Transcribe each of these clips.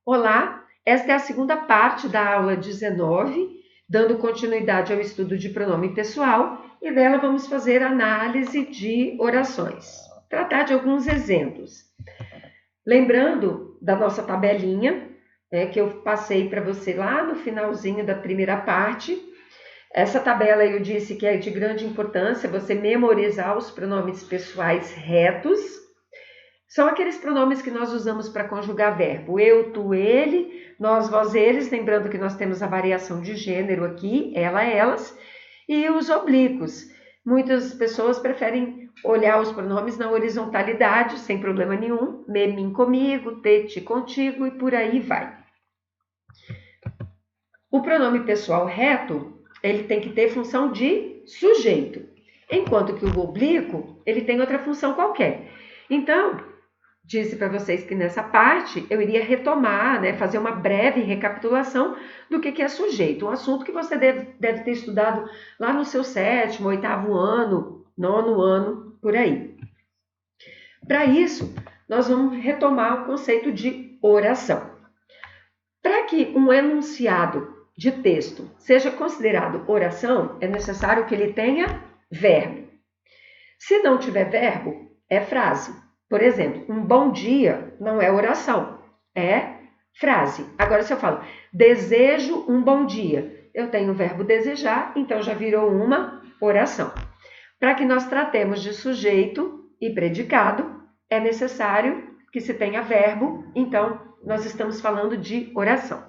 Olá, esta é a segunda parte da aula 19, dando continuidade ao estudo de pronome pessoal, e nela vamos fazer análise de orações, tratar de alguns exemplos. Lembrando da nossa tabelinha, que eu passei para você lá no finalzinho da primeira parte. Essa tabela eu disse que é de grande importância você memorizar os pronomes pessoais retos. São aqueles pronomes que nós usamos para conjugar verbo. Eu, tu, ele, nós, vós, eles. Lembrando que nós temos a variação de gênero aqui, ela, elas. E os oblíquos. Muitas pessoas preferem olhar os pronomes na horizontalidade, sem problema nenhum. Me, mim, comigo, te, ti, contigo e por aí vai. O pronome pessoal reto, ele tem que ter função de sujeito. Enquanto que o oblíquo, ele tem outra função qualquer. Então, disse para vocês que nessa parte eu iria retomar, fazer uma breve recapitulação do que é sujeito. Um assunto que você deve ter estudado lá no seu 7º, 8º ano, 9º ano, por aí. Para isso, nós vamos retomar o conceito de oração. Para que um enunciado de texto seja considerado oração, é necessário que ele tenha verbo. Se não tiver verbo, é frase. Por exemplo, um bom dia não é oração, é frase. Agora, se eu falo, desejo um bom dia, eu tenho o verbo desejar, então já virou uma oração. Para que nós tratemos de sujeito e predicado, é necessário que se tenha verbo, então nós estamos falando de oração.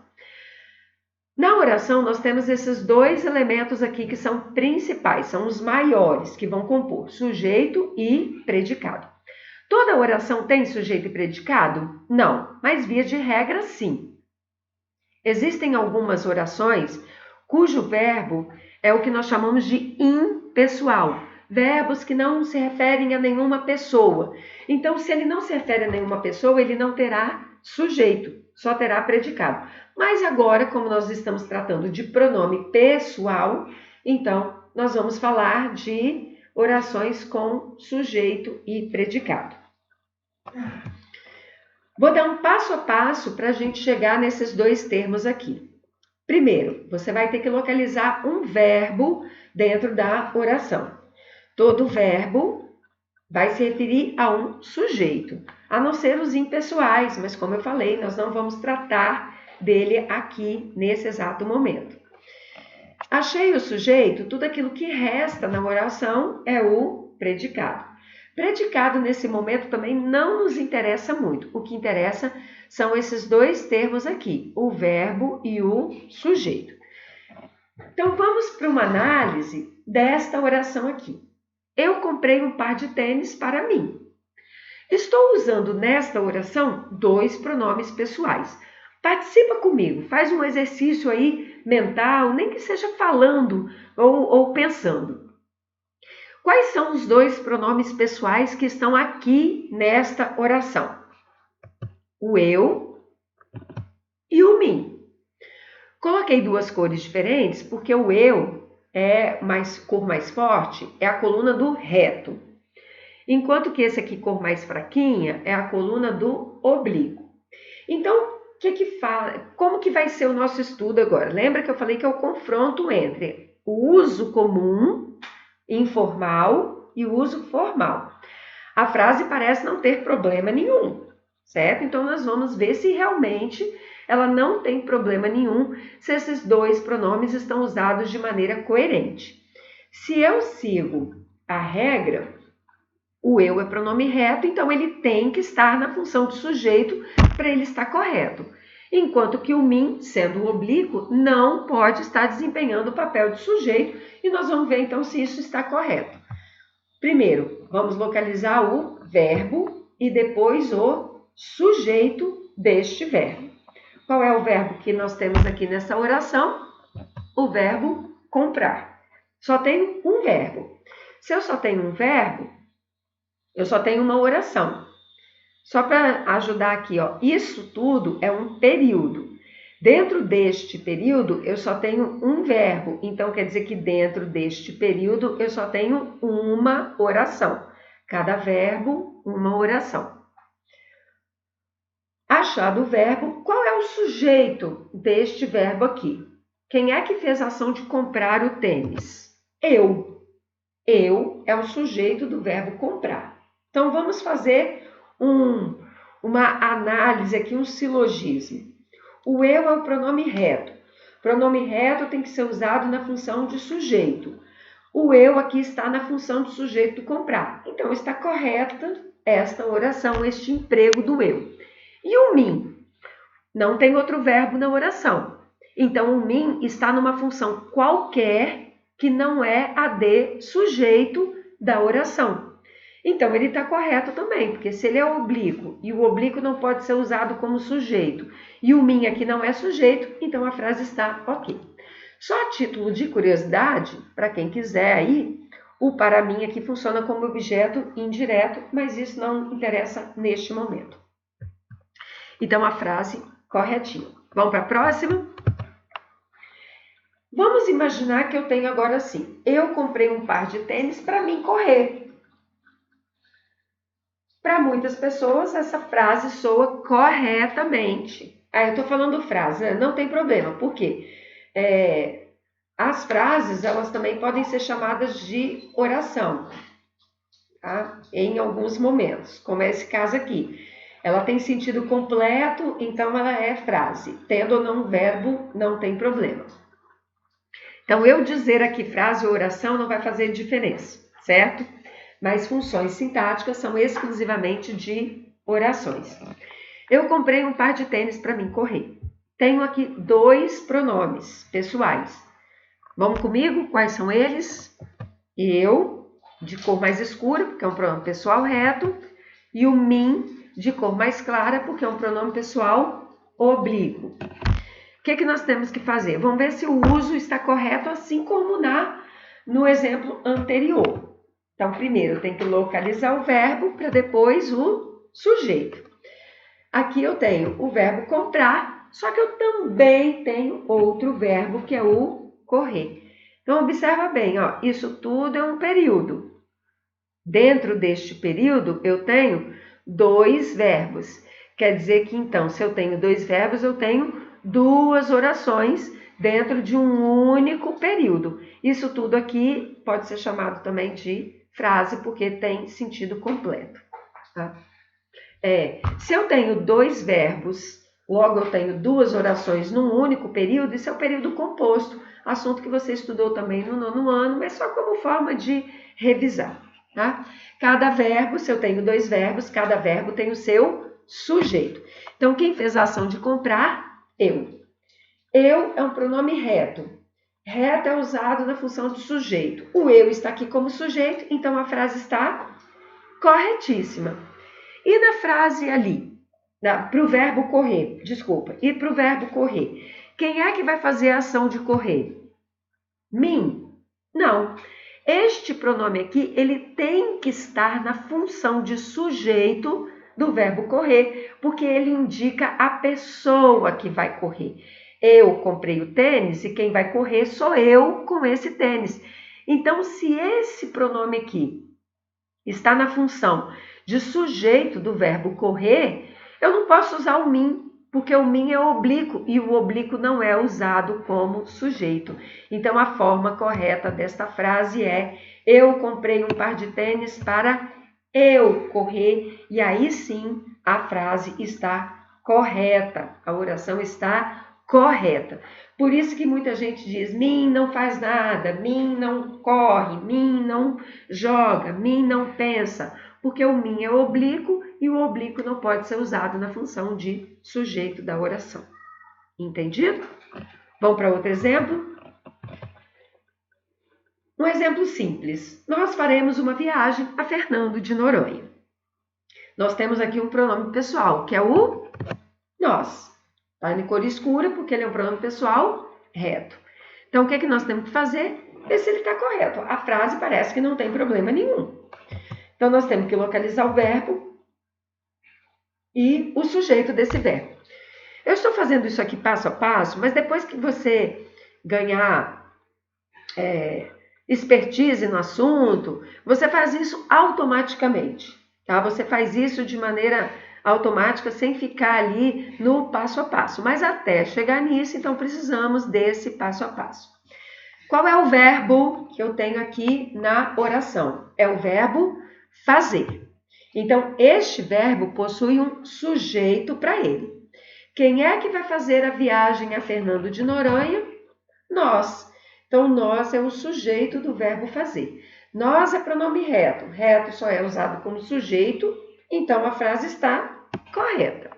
Na oração, nós temos esses dois elementos aqui que são principais, são os maiores, que vão compor sujeito e predicado. Toda oração tem sujeito e predicado? Não, mas via de regra, sim. Existem algumas orações cujo verbo é o que nós chamamos de impessoal, verbos que não se referem a nenhuma pessoa. Então, se ele não se refere a nenhuma pessoa, ele não terá sujeito, só terá predicado. Mas agora, como nós estamos tratando de pronome pessoal, então nós vamos falar de orações com sujeito e predicado. Vou dar um passo a passo para a gente chegar nesses dois termos aqui. Primeiro, você vai ter que localizar um verbo dentro da oração. Todo verbo vai se referir a um sujeito, a não ser os impessoais, mas como eu falei, nós não vamos tratar dele aqui nesse exato momento. Achei o sujeito, tudo aquilo que resta na oração é o predicado. Predicado, nesse momento, também não nos interessa muito. O que interessa são esses dois termos aqui, o verbo e o sujeito. Então, vamos para uma análise desta oração aqui. Eu comprei um par de tênis para mim. Estou usando nesta oração dois pronomes pessoais. Participa comigo, faz um exercício aí mental, nem que seja falando ou pensando. Quais são os dois pronomes pessoais que estão aqui nesta oração? O eu e o mim. Coloquei duas cores diferentes porque o eu é cor mais forte, é a coluna do reto. Enquanto que esse aqui, cor mais fraquinha, é a coluna do oblíquo. Então, como que vai ser o nosso estudo agora? Lembra que eu falei que é o confronto entre o uso comum, informal, e o uso formal. A frase parece não ter problema nenhum, certo? Então, nós vamos ver se realmente ela não tem problema nenhum, se esses dois pronomes estão usados de maneira coerente. Se eu sigo a regra, o eu é pronome reto, então ele tem que estar na função de sujeito para ele estar correto. Enquanto que o mim, sendo o oblíquo, não pode estar desempenhando o papel de sujeito, e nós vamos ver então se isso está correto. Primeiro, vamos localizar o verbo e depois o sujeito deste verbo. Qual é o verbo que nós temos aqui nessa oração? O verbo comprar. Só tem um verbo. Se eu só tenho um verbo, eu só tenho uma oração. Só para ajudar aqui, isso tudo é um período. Dentro deste período, eu só tenho um verbo. Então, quer dizer que dentro deste período, eu só tenho uma oração. Cada verbo, uma oração. Achado o verbo, qual é o sujeito deste verbo aqui? Quem é que fez a ação de comprar o tênis? Eu. Eu é o sujeito do verbo comprar. Então, vamos fazer uma análise aqui, um silogismo. O eu é o pronome reto. O pronome reto tem que ser usado na função de sujeito. O eu aqui está na função de sujeito do comprar. Então, está correta esta oração, este emprego do eu. E o mim? Não tem outro verbo na oração. Então, o mim está numa função qualquer que não é a de sujeito da oração. Então, ele está correto também, porque se ele é oblíquo e o oblíquo não pode ser usado como sujeito e o mim aqui não é sujeito, então a frase está ok. Só a título de curiosidade, para quem quiser aí, o para mim aqui funciona como objeto indireto, mas isso não interessa neste momento. Então, a frase corretinha. Vamos para a próxima? Vamos imaginar que eu tenho agora assim, eu comprei um par de tênis para mim correr. Para muitas pessoas, essa frase soa corretamente. Eu estou falando frase, né? Não tem problema. Por quê? As frases, elas também podem ser chamadas de oração, tá? Em alguns momentos, como é esse caso aqui. Ela tem sentido completo, então ela é frase. Tendo ou não verbo, não tem problema. Então, eu dizer aqui frase ou oração não vai fazer diferença, certo? Mas funções sintáticas são exclusivamente de orações. Eu comprei um par de tênis para mim correr. Tenho aqui 2 pronomes pessoais. Vamos comigo? Quais são eles? Eu, de cor mais escura, porque é um pronome pessoal reto, e o mim, de cor mais clara, porque é um pronome pessoal oblíquo. O que nós temos que fazer? Vamos ver se o uso está correto, assim como no exemplo anterior. Então, primeiro eu tenho que localizar o verbo para depois o sujeito. Aqui eu tenho o verbo comprar, só que eu também tenho outro verbo que é o correr. Então, observa bem, ó, isso tudo é um período. Dentro deste período, eu tenho 2 verbos. Quer dizer que, então, se eu tenho 2 verbos, eu tenho 2 orações dentro de um único período. Isso tudo aqui pode ser chamado também de frase, porque tem sentido completo. Tá? Se eu tenho 2 verbos, logo eu tenho 2 orações num único período, isso é o período composto, assunto que você estudou também no 9º ano, mas só como forma de revisar. Tá? Cada verbo, se eu tenho 2 verbos, cada verbo tem o seu sujeito. Então, quem fez a ação de comprar? Eu. Eu é um pronome reto. Reto é usado na função do sujeito. O eu está aqui como sujeito, então a frase está corretíssima. E na frase ali, para o verbo correr, e para o verbo correr, quem é que vai fazer a ação de correr? Mim? Não. Este pronome aqui, ele tem que estar na função de sujeito do verbo correr, porque ele indica a pessoa que vai correr. Eu comprei o tênis e quem vai correr sou eu com esse tênis. Então, se esse pronome aqui está na função de sujeito do verbo correr, eu não posso usar o mim, porque o mim é oblíquo e o oblíquo não é usado como sujeito. Então, a forma correta desta frase é: eu comprei um par de tênis para eu correr, e aí sim a frase está correta, a oração está correta. Por isso que muita gente diz: mim não faz nada, mim não corre, mim não joga, mim não pensa, porque o mim é oblíquo e o oblíquo não pode ser usado na função de sujeito da oração. Entendido? Vamos para outro exemplo? Um exemplo simples. Nós faremos uma viagem a Fernando de Noronha. Nós temos aqui um pronome pessoal, que é o nós. Está em cor escura, porque ele é um pronome pessoal reto. Então, o que nós temos que fazer? Ver se ele está correto. A frase parece que não tem problema nenhum. Então, nós temos que localizar o verbo e o sujeito desse verbo. Eu estou fazendo isso aqui passo a passo, mas depois que você ganhar expertise no assunto, você faz isso automaticamente. Tá? Você faz isso de maneira automática sem ficar ali no passo a passo. Mas até chegar nisso, então precisamos desse passo a passo. Qual é o verbo que eu tenho aqui na oração? É o verbo fazer. Então, este verbo possui um sujeito para ele. Quem é que vai fazer a viagem a Fernando de Noronha? Nós. Então, nós é o sujeito do verbo fazer. Nós é pronome reto. Reto só é usado como sujeito, então a frase está correta.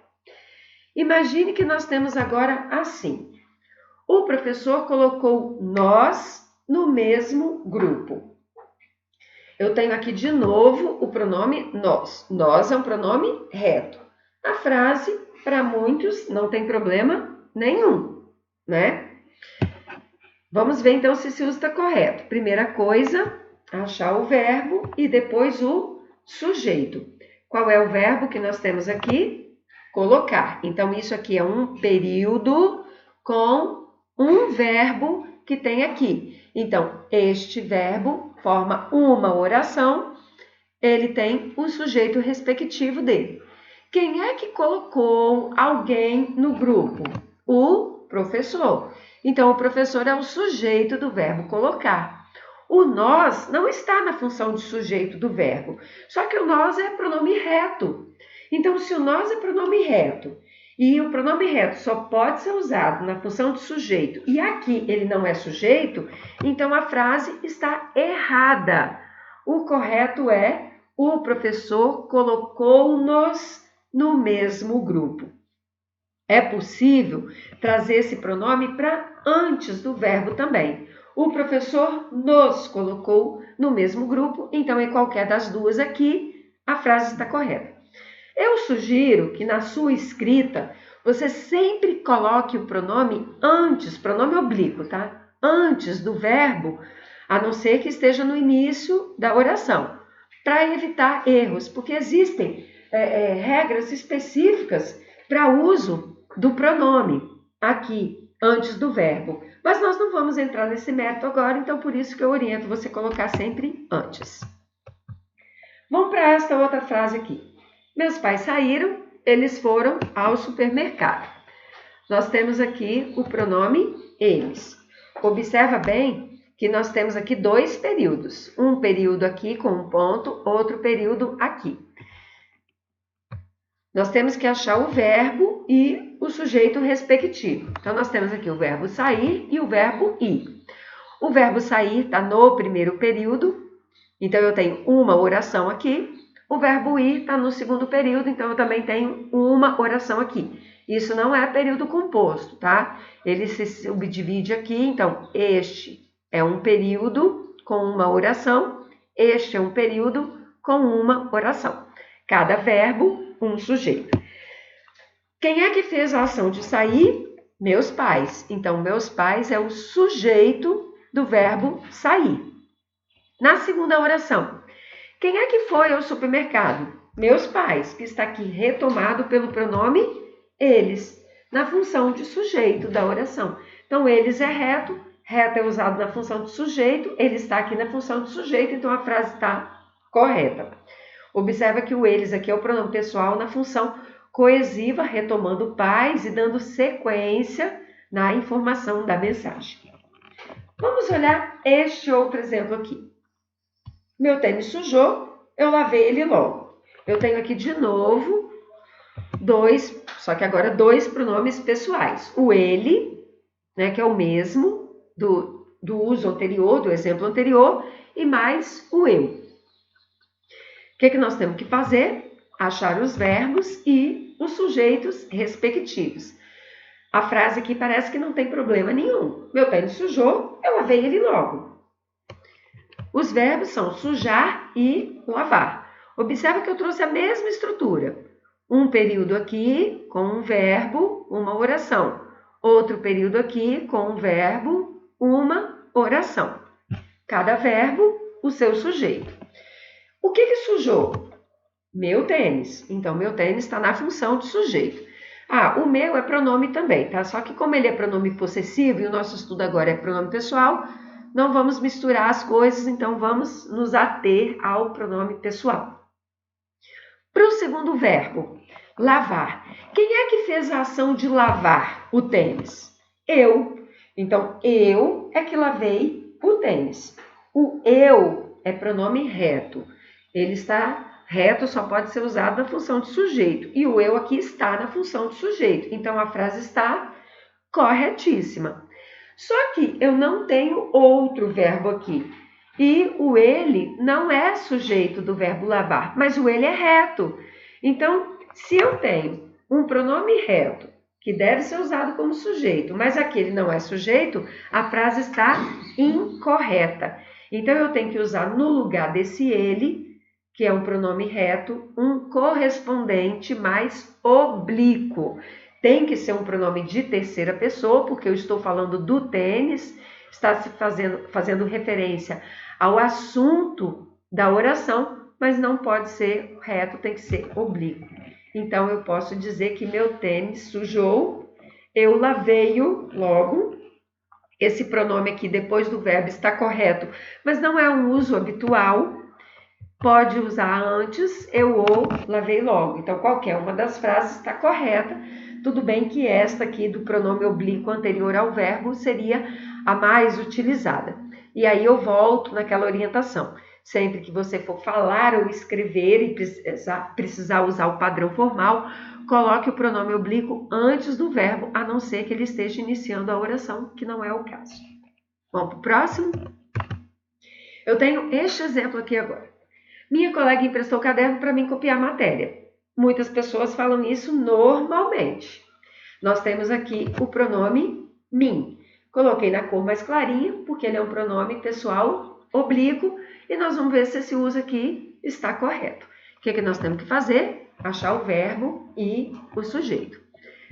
Imagine que nós temos agora assim. O professor colocou nós no mesmo grupo. Eu tenho aqui de novo o pronome nós. Nós é um pronome reto. A frase, para muitos, não tem problema nenhum, né? Vamos ver então se esse uso está correto. Primeira coisa, achar o verbo e depois o sujeito. Qual é o verbo que nós temos aqui? Colocar. Então, isso aqui é um período com um verbo que tem aqui. Então, este verbo forma uma oração, ele tem o sujeito respectivo dele. Quem é que colocou alguém no grupo? O professor. Então, o professor é o sujeito do verbo colocar. O nós não está na função de sujeito do verbo, só que o nós é pronome reto. Então, se o nós é pronome reto e o pronome reto só pode ser usado na função de sujeito e aqui ele não é sujeito, então a frase está errada. O correto é: o professor colocou-nos no mesmo grupo. É possível trazer esse pronome para antes do verbo também. O professor nos colocou no mesmo grupo, então em qualquer das duas aqui, a frase está correta. Eu sugiro que na sua escrita você sempre coloque o pronome antes, pronome oblíquo, tá? Antes do verbo, a não ser que esteja no início da oração, para evitar erros, porque existem regras específicas para uso do pronome aqui, antes do verbo. Mas nós não vamos entrar nesse método agora, então por isso que eu oriento você colocar sempre antes. Vamos para esta outra frase aqui. Meus pais saíram, eles foram ao supermercado. Nós temos aqui o pronome eles. Observa bem que nós temos aqui dois períodos. Um período aqui com um ponto, outro período aqui. Nós temos que achar o verbo e o sujeito respectivo. Então, nós temos aqui o verbo sair e o verbo ir. O verbo sair está no primeiro período, então eu tenho uma oração aqui. O verbo ir está no segundo período, então eu também tenho uma oração aqui. Isso não é período composto, tá? Ele se subdivide aqui, então este é um período com uma oração, este é um período com uma oração. Cada verbo, um sujeito. Quem é que fez a ação de sair? Meus pais. Então, meus pais é o sujeito do verbo sair. Na segunda oração, quem é que foi ao supermercado? Meus pais, que está aqui retomado pelo pronome eles, na função de sujeito da oração. Então, eles é reto, reto é usado na função de sujeito, ele está aqui na função de sujeito, então a frase está correta. Observa que o eles aqui é o pronome pessoal na função coesiva, retomando pais e dando sequência na informação da mensagem. Vamos olhar este outro exemplo aqui. Meu tênis sujou, eu lavei ele logo. Eu tenho aqui de novo só que agora dois pronomes pessoais. O ele, né, que é o mesmo do uso anterior, do exemplo anterior, e mais o eu. O que nós temos que fazer? Achar os verbos e os sujeitos respectivos. A frase aqui parece que não tem problema nenhum. Meu tênis sujou, eu lavei ele logo. Os verbos são sujar e lavar. Observa que eu trouxe a mesma estrutura. Um período aqui com um verbo, uma oração. Outro período aqui com um verbo, uma oração. Cada verbo, o seu sujeito. O que sujou? Meu tênis. Então, meu tênis está na função de sujeito. O meu é pronome também, tá? Só que como ele é pronome possessivo e o nosso estudo agora é pronome pessoal, não vamos misturar as coisas, então vamos nos ater ao pronome pessoal. Para o segundo verbo, Lavar. Quem é que fez a ação de lavar o tênis? Eu. Então, eu é que lavei o tênis. O eu é pronome reto. Ele está reto, só pode ser usado na função de sujeito. E o eu aqui está na função de sujeito. Então, a frase está corretíssima. Só que eu não tenho outro verbo aqui. E o ele não é sujeito do verbo lavar, mas o ele é reto. Então, se eu tenho um pronome reto, que deve ser usado como sujeito, mas aquele não é sujeito, a frase está incorreta. Então, eu tenho que usar no lugar desse ele, que é um pronome reto, um correspondente mais oblíquo. Tem que ser um pronome de terceira pessoa, porque eu estou falando do tênis, está se fazendo referência ao assunto da oração, mas não pode ser reto, tem que ser oblíquo. Então, eu posso dizer que meu tênis sujou, eu lavei-o logo. Esse pronome aqui, depois do verbo, está correto, mas não é um uso habitual. Pode usar antes, eu ou lavei logo. Então, qualquer uma das frases está correta. Tudo bem que esta aqui do pronome oblíquo anterior ao verbo seria a mais utilizada. E aí eu volto naquela orientação. Sempre que você for falar ou escrever e precisar usar o padrão formal, coloque o pronome oblíquo antes do verbo, a não ser que ele esteja iniciando a oração, que não é o caso. Vamos para o próximo? Eu tenho este exemplo aqui agora. Minha colega emprestou o caderno para mim copiar a matéria. Muitas pessoas falam isso normalmente. Nós temos aqui o pronome mim. Coloquei na cor mais clarinha, porque ele é um pronome pessoal oblíquo, e nós vamos ver se esse uso aqui está correto. O que nós temos que fazer? Achar o verbo e o sujeito.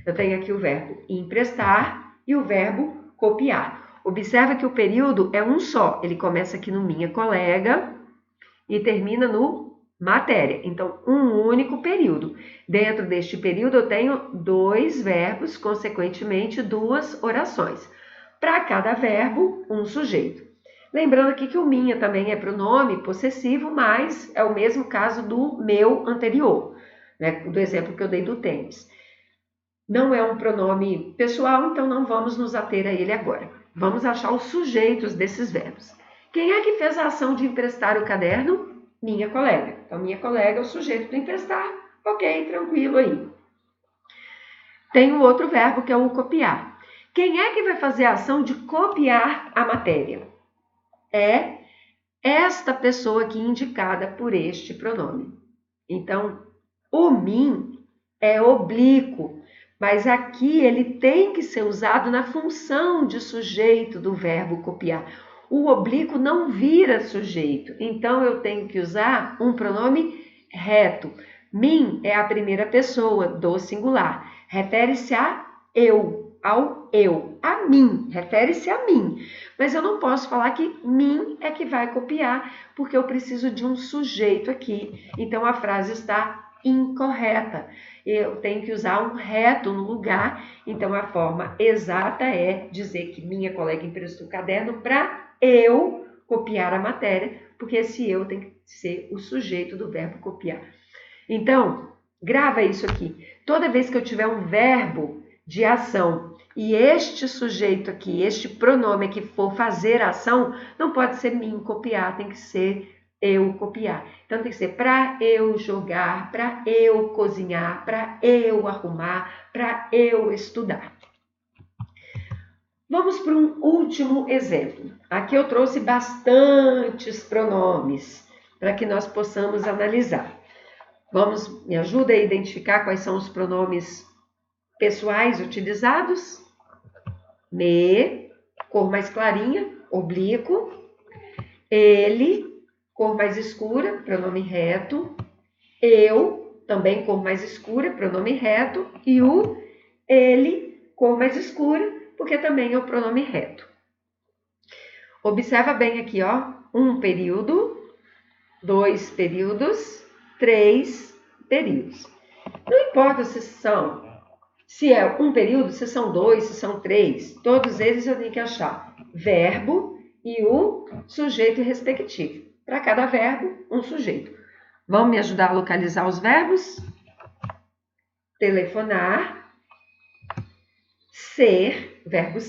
Eu tenho aqui o verbo emprestar e o verbo copiar. Observa que o período é um só. Ele começa aqui no minha colega e termina no matéria. Então, um único período. Dentro deste período, eu tenho 2 verbos, consequentemente, 2 orações. Para cada verbo, um sujeito. Lembrando aqui que o minha também é pronome possessivo, mas é o mesmo caso do meu anterior, né? Do exemplo que eu dei do tênis. Não é um pronome pessoal, então não vamos nos ater a ele agora. Vamos achar os sujeitos desses verbos. Quem é que fez a ação de emprestar o caderno? Minha colega. Então, minha colega é o sujeito do emprestar. Ok, tranquilo aí. Tem um outro verbo que é o copiar. Quem é que vai fazer a ação de copiar a matéria? É esta pessoa aqui indicada por este pronome. Então, o mim é oblíquo, mas aqui ele tem que ser usado na função de sujeito do verbo copiar. O oblíquo não vira sujeito, então eu tenho que usar um pronome reto. Mim é a primeira pessoa do singular, refere-se a eu, ao eu, a mim, refere-se a mim. Mas eu não posso falar que mim é que vai copiar, porque eu preciso de um sujeito aqui. Então a frase está incorreta. Eu tenho que usar um reto no lugar. Então a forma exata é dizer que minha colega emprestou o caderno para eu copiar a matéria, porque esse eu tem que ser o sujeito do verbo copiar. Então, grava isso aqui. Toda vez que eu tiver um verbo de ação e este sujeito aqui, este pronome aqui for fazer a ação, não pode ser mim copiar, tem que ser eu copiar. Então, tem que ser para eu jogar, para eu cozinhar, para eu arrumar, para eu estudar. Vamos para um último exemplo. Aqui eu trouxe bastantes pronomes para que nós possamos analisar. Me ajuda a identificar quais são os pronomes pessoais utilizados? Me, cor mais clarinha, oblíquo. Ele, cor mais escura, pronome reto. Eu, também cor mais escura, pronome reto. E o ele, cor mais escura, porque também é o pronome reto. Observa bem aqui, ó, 1 período, 2 períodos, 3 períodos. Não importa se é 1 período, se são 2, se são 3, todos eles eu tenho que achar verbo e o sujeito respectivo. Para cada verbo, um sujeito. Vão me ajudar a localizar os verbos? telefonar, ser, verbo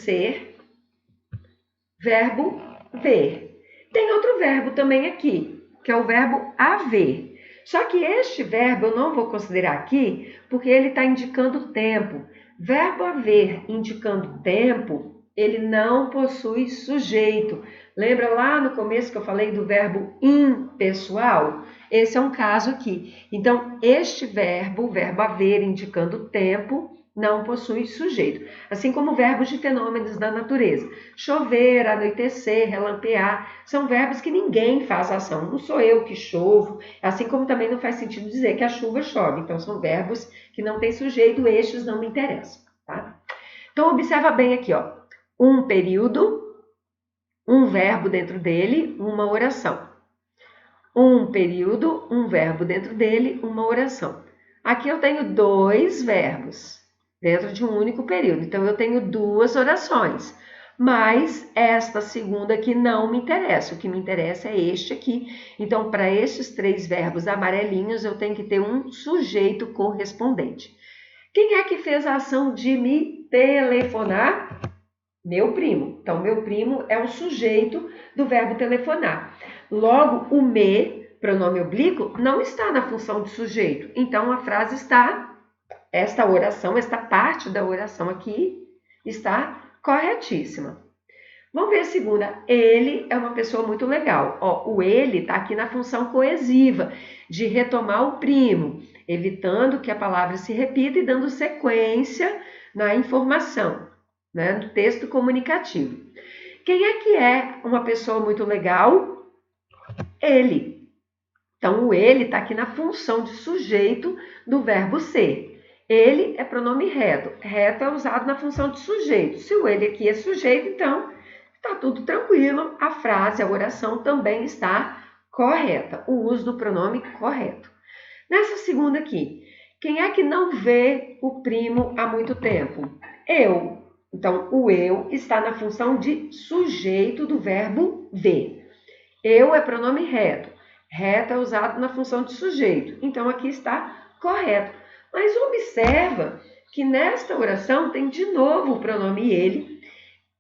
ver. Tem outro verbo também aqui, que é o verbo haver. Só que este verbo eu não vou considerar aqui, porque ele está indicando tempo. Verbo haver indicando tempo, ele não possui sujeito. Lembra lá no começo que eu falei do verbo impessoal? Esse é um caso aqui. Então, este verbo haver indicando tempo, não possui sujeito. Assim como verbos de fenômenos da natureza. Chover, anoitecer, relampear, são verbos que ninguém faz ação. Não sou eu que chovo, assim como também não faz sentido dizer que a chuva chove. Então, são verbos que não têm sujeito, estes não me interessam. Tá? Então, observa bem aqui, ó. Um período, um verbo dentro dele, uma oração. Um período, um verbo dentro dele, uma oração. Aqui eu tenho dois verbos dentro de um único período. Então, eu tenho duas orações. Mas esta segunda aqui não me interessa. O que me interessa é este aqui. Então, para estes três verbos amarelinhos, eu tenho que ter um sujeito correspondente. Quem é que fez a ação de me telefonar? Meu primo. Então, meu primo é o sujeito do verbo telefonar. Logo, o me, pronome oblíquo, não está na função de sujeito. Então, a frase está, esta oração, esta parte da oração aqui, está corretíssima. Vamos ver a segunda. Ele é uma pessoa muito legal. Ó, o ele está aqui na função coesiva, de retomar o primo, evitando que a palavra se repita e dando sequência na informação, né, do texto comunicativo. Quem é uma pessoa muito legal? Ele. Então, o ele está aqui na função de sujeito do verbo ser. Ele é pronome reto. Reto é usado na função de sujeito. Se o ele aqui é sujeito, então está tudo tranquilo. A frase, a oração também está correta. O uso do pronome correto. Nessa segunda aqui, quem é que não vê o primo há muito tempo? Eu. Então, o eu está na função de sujeito do verbo ver. Eu é pronome reto. Reto é usado na função de sujeito. Então, aqui está correto. Mas observa que nesta oração tem de novo o pronome ele,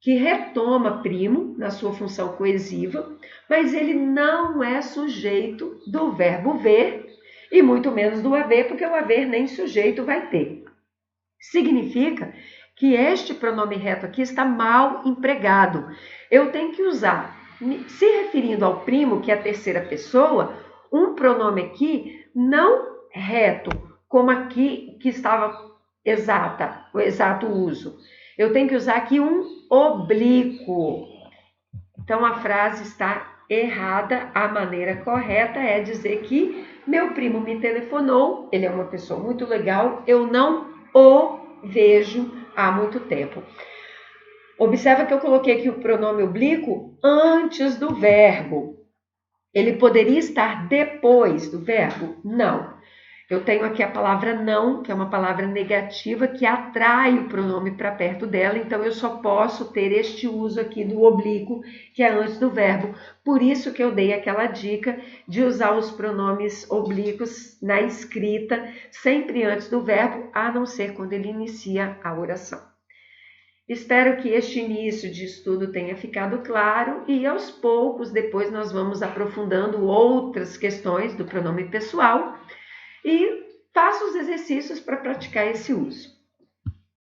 que retoma primo na sua função coesiva, mas ele não é sujeito do verbo ver e muito menos do haver, porque o haver nem sujeito vai ter. Significa que este pronome reto aqui está mal empregado. Eu tenho que usar, se referindo ao primo, que é a terceira pessoa, um pronome aqui não reto, como aqui que estava o exato uso. Eu tenho que usar aqui um oblíquo. Então, a frase está errada. A maneira correta é dizer que meu primo me telefonou, ele é uma pessoa muito legal, eu não o vejo há muito tempo. Observa que eu coloquei aqui o pronome oblíquo antes do verbo. Ele poderia estar depois do verbo? Não. Eu tenho aqui a palavra não, que é uma palavra negativa que atrai o pronome para perto dela, então eu só posso ter este uso aqui do oblíquo, que é antes do verbo. Por isso que eu dei aquela dica de usar os pronomes oblíquos na escrita, sempre antes do verbo, a não ser quando ele inicia a oração. Espero que este início de estudo tenha ficado claro e aos poucos depois nós vamos aprofundando outras questões do pronome pessoal e faça os exercícios para praticar esse uso.